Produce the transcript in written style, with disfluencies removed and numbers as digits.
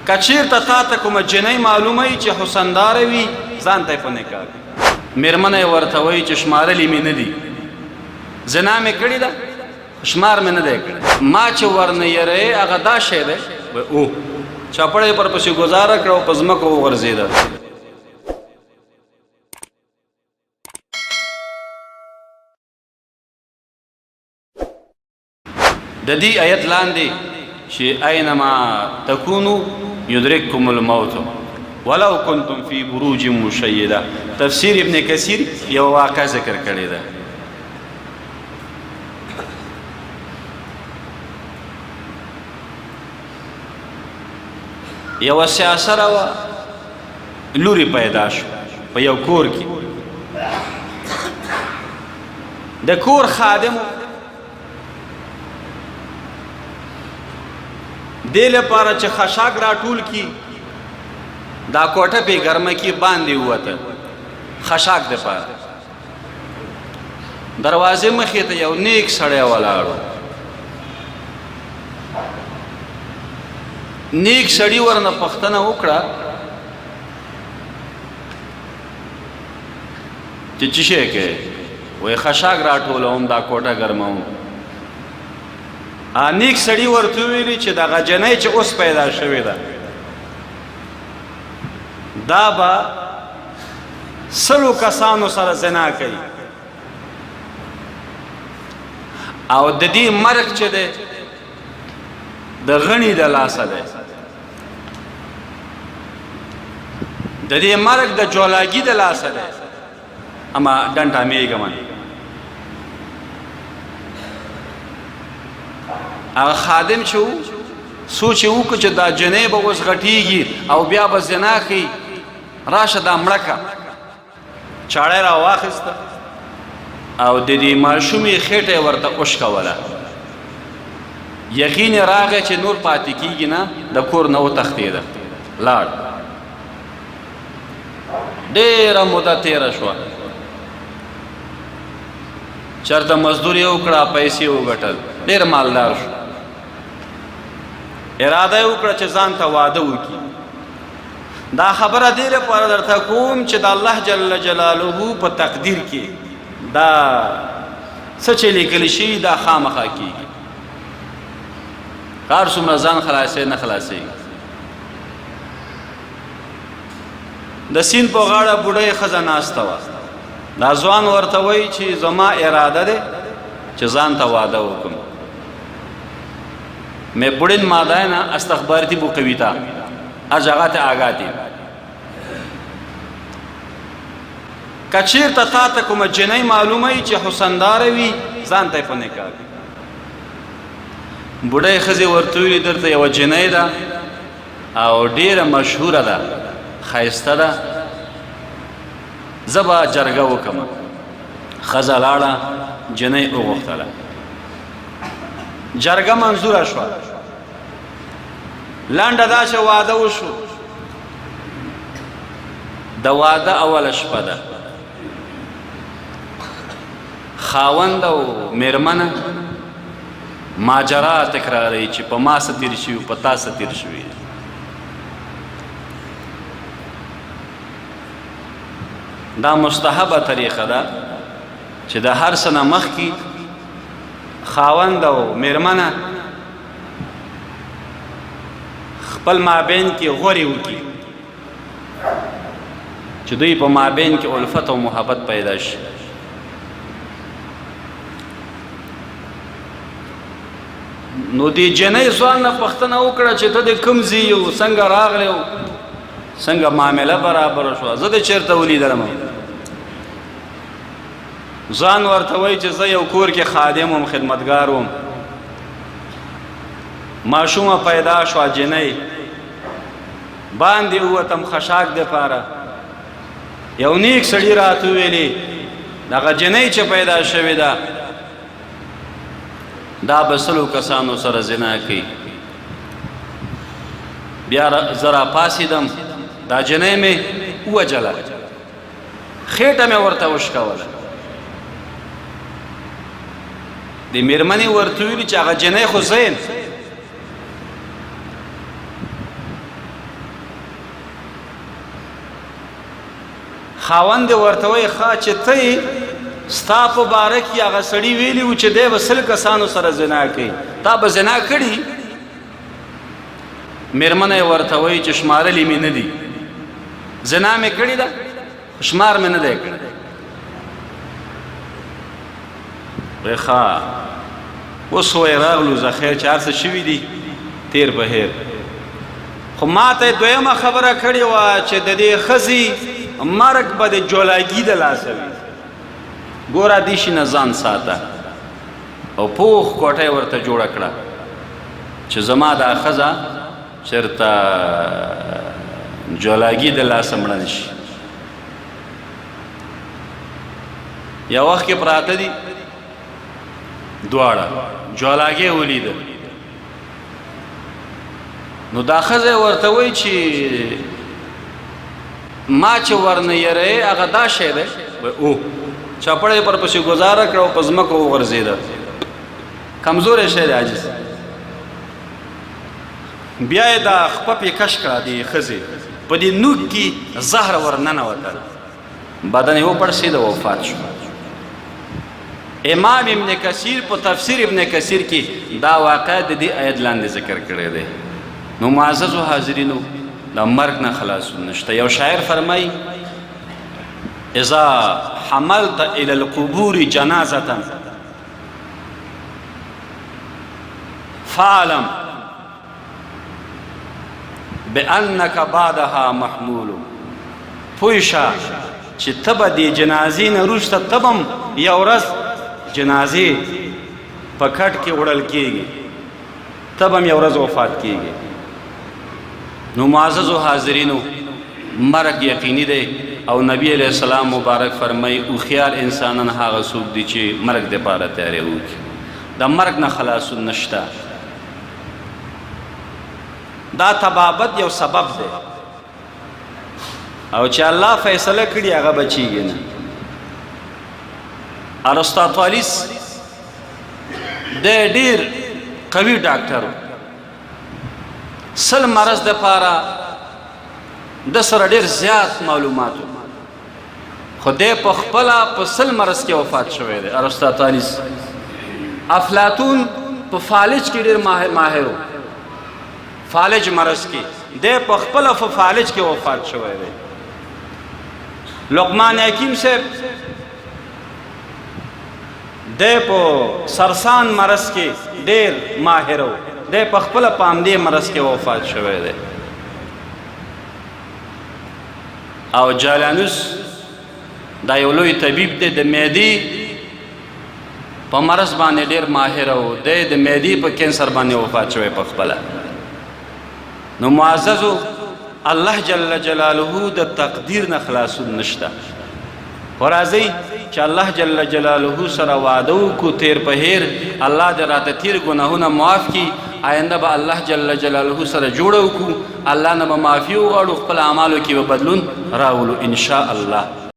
که چېرته تا ته کومه جنۍ معلومه وي چې حسنداره وي ځان ته یې په نکاح کړي. مېرمنه یې ورته وایي چې شمارلې مې نه دي، زنا مې کړې ده شمار مې نه دی کړی، ما چې ورنه یری هغه دا شی دی او چاپړه یې ورپسې ګزاره کړه او په ځمکه وغورځېده. د دې آیت لاندې چې اینما تکونو یدرککم الموت ولو کنتم فی بروج مشیده، تفسیر ابن کثیر یو واقع ذکر کړی ده. یو سیاسره وه لوري پیدا شو په یو کور کې، د کور خادمو دې لپاره چې خشاک راټول کي دا کوټه په ګرمه کې باندې ووته خشاک دپاره. دروازې مخې ته یو نیک سړی ولاړو، نیک سړي ورنه پوښتنه وکړه چې څه شی کوې؟ وایي خشاک راټولوم دا کوټه ګرموم. نیک سړي ورته وویلي چې دغه جنۍ چې اوس پیدا شوې ده دا به 100 کسانو سره زنا کوي او د دې مرګ چې دی د غني د لاسه دی، د دې مرګ د جولاګي د لاسه دی. اما ډنډه میږم هغه خادم چې و سوچ یې وکړو چې دا جنۍ به اوس غټېږي او بیا به زنا کوي، راشه دا مړه که. چاړی را واخیسته او د دې ماشومې خېټه یې ورته وشکوله. یقین یې راغی چې نور پاتې کېږي نه، د کور نه وتښتېده لاړ. ډېره موده تېره شوه، چېرته مزدوري وکړه پیسې وګټل، ډېر مالدار شو. اراده یې وکړه چې ځان ته واده وکړي. دا خبره دې لپاره درته کوم چې د الله جل جلاله په تقدیر کې دا څه چې لیکل شي دا خامخا کېږي. هر څومره ځان خلاصوي نه خلاصېږي. د سیند په غاړه بوډۍ ښځه ناسته وه، دا ځوان ورته وایي چې زما اراده دی چې ځان ته واده وکړم. میں بڑن مادائنا استخبارتی بو قویتا اجاغات آگاتی کچیر تا تا کم جنئی معلومی چی حسنداروی زان تای پا نکاح بڑای خزی ورطویلی در تا یو جنئی دا او دیر مشهور دا خیسته دا زبا جرگو کم خزالالا جنئی اغوختلا جرگه منظور شو لانده دا چه واده وشو دا واده اول شپه ده خاوند او میرمنه ماجرا تکراری چې په ما ستیر شي او په تا ستیر شوی دا مستحبه طریقه ده چې د هر سنه مخکې خاوند او میرمنه خپل مابین کې غوري وکړي چې دوی په مابین کې الفت او محبت پیدا شي. نو دی جنۍ ځوان نه پوښتنه وکړه چې ته د کوم ځای یو څنګه راغلی و څنګه معامله برابره شوه زه دې چېرته ولیدلم ځان ورته وایي چې زه یو کور کې خادم وم خدمتګار وم ماشومه پیدا شوه جنۍ باندې ووتم خشاک دپاره یو نیک سړي راته وویلې دغه جنۍ چې پیدا شوې ده دا به 100 کسانو سره زنا کوي بیا زه راپاڅېدم دا جنۍ مې ووجله خېټه مې ورته وشکوله د مېرمنې ورته ویلي چې هغه جنۍ خو زه یم خاوند ورته وایي ښه چې ته ستا په باره کې هغه سړي ویلي و چې دی به 100 کسانو سره زنا کوي، تا به زنا کړي؟ مېرمنه یې ورته وایي چې شمارلي مې نه دي، زنا مې کړې ده شمار مې نه دی کړی. وایي ښه اوس وایي راغلو زه خیر چې هر څه شوي دي تیر په هیر، خو ما ته یې دویمه خبره کړې وه چې د دې ښځې مرګ به د جولاګي د لاسه وي، ګوره دې شي نه ځان ساته. او پوخ کوټه یې ورته جوړه کړه چې زما دا ښځه چېرته جولاګي د لاسه مړه نه شي. یو وخت کې پراته دي دواړه، جولاګي ولیده، نو دا ښځه ورته وایي چې ما چې ورنه یری هغه دا شی دی، او چپړه یې پرپسې ګزاره کړه او په ځمکه وغورځېده، کمزوری شی دی عاجز. بیا یې دا خپه پې کش کړه دې ښځې، په دې نوک کې زهر ورننوته، بدن یې وپړسېد او وفات شو. امام ابن کثیر په تفسیر ابن کثیر کې دا واقع د دې آیت لاندې ذکر کړی دی. نو معززو حاضرینو دا مرګ نه خلاصون نشته. یو شاعر فرمایي اذا حملت الى القبور جنازة فاعلم بانك بعدها محمول. پویشه چې ته به دې جنازې نه وروسته ته به هم یو ورځ جنازې په کټ کې وړل کېږي، ته به هم یو ورځ وفات کېږي. نو معززو حاضرینو مرګ یقیني دی او نبی علیہ السلام مبارک فرمای هوښیار انسانان هغه څوک دي چې مرګ دپاره تیاری وکړي. د مرګ نه خلاصون نشته. دا طبابت یو سبب دی او چې الله فیصله کړي هغه بچیږي نه. ارسطاطالیس د ډیر قوي ډاکټر، 100 مرض دپاره د سره ډیر زیات معلوماتو، خو دی په خپله په 100 مرض کې وفات شوی دی. ارسطاطالیس. افلاطون په فالج کې ډیر ماهر و، فالج مرض کې دی په خپله په فالج کې وفات شوی دی. لقمان حکیم صاحب دی په سرسان مرض کې ډیر ماهر و، دی په خپله په همدې مرض کې وفات شوی دی. او جالانوس دا یو لوی طبیب دی، د معدې په مرض باندې ډیر ماهر و، دی د معدې په کینسر باندې وفات شوی په خپله. نو معززو الله جل جلاله د تقدیر نه خلاصون نشته. خو راځئ چې الله جل جلاله سره وعده وکړو تیر په هیر الله دې راته تیر ګناهونه معاف کړي، آینده به الله جل جلاله سره جوړه وکړو، الله نه به معافي وغواړو، خپل اعمالو کې به بدلون راولو ان شاء الله.